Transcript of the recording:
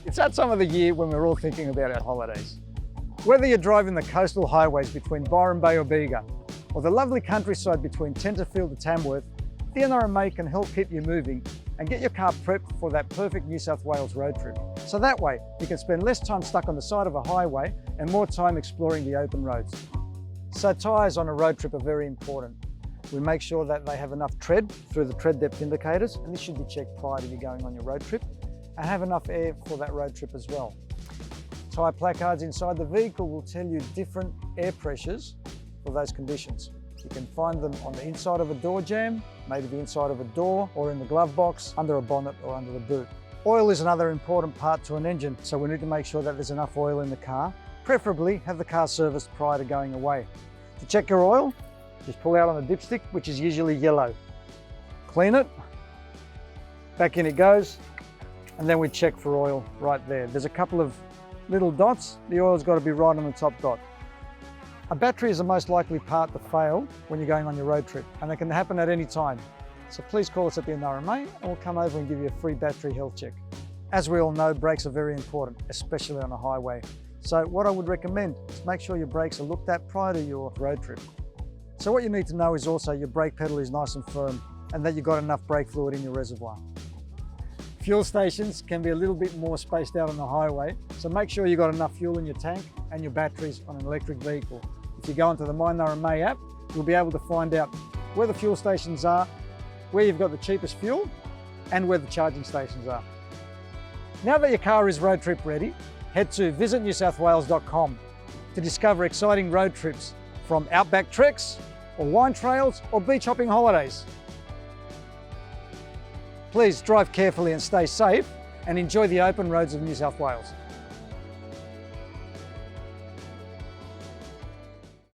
It's that time of the year when we're all thinking about our holidays. Whether you're driving the coastal highways between Byron Bay or Bega, or the lovely countryside between Tenterfield to Tamworth, the NRMA can help keep you moving and get your car prepped for that perfect New South Wales road trip. So that way, you can spend less time stuck on the side of a highway and more time exploring the open roads. So tyres on a road trip are very important. We make sure that they have enough tread through the tread depth indicators, and this should be checked prior to you going on your road trip, and have enough air for that road trip as well. Tyre placards inside the vehicle will tell you different air pressures for those conditions. You can find them on the inside of a door jamb, maybe the inside of a door, or in the glove box, under a bonnet or under the boot. Oil is another important part to an engine, so we need to make sure that there's enough oil in the car. Preferably have the car serviced prior to going away. To check your oil, just pull out on the dipstick, which is usually yellow. Clean it, back in it goes, and then we check for oil right there. There's a couple of little dots, the oil's got to be right on the top dot. A battery is the most likely part to fail when you're going on your road trip, and it can happen at any time. So please call us at the NRMA and we'll come over and give you a free battery health check. As we all know, brakes are very important, especially on a highway. So what I would recommend is make sure your brakes are looked at prior to your road trip. So what you need to know is also your brake pedal is nice and firm and that you've got enough brake fluid in your reservoir. Fuel stations can be a little bit more spaced out on the highway, so make sure you've got enough fuel in your tank and your batteries on an electric vehicle. If you go into the My NRMA app, you'll be able to find out where the fuel stations are, where you've got the cheapest fuel, and where the charging stations are. Now that your car is road trip ready, head to visitnewsouthwales.com to discover exciting road trips from outback treks, or wine trails, or beach hopping holidays. Please drive carefully and stay safe, and enjoy the open roads of New South Wales.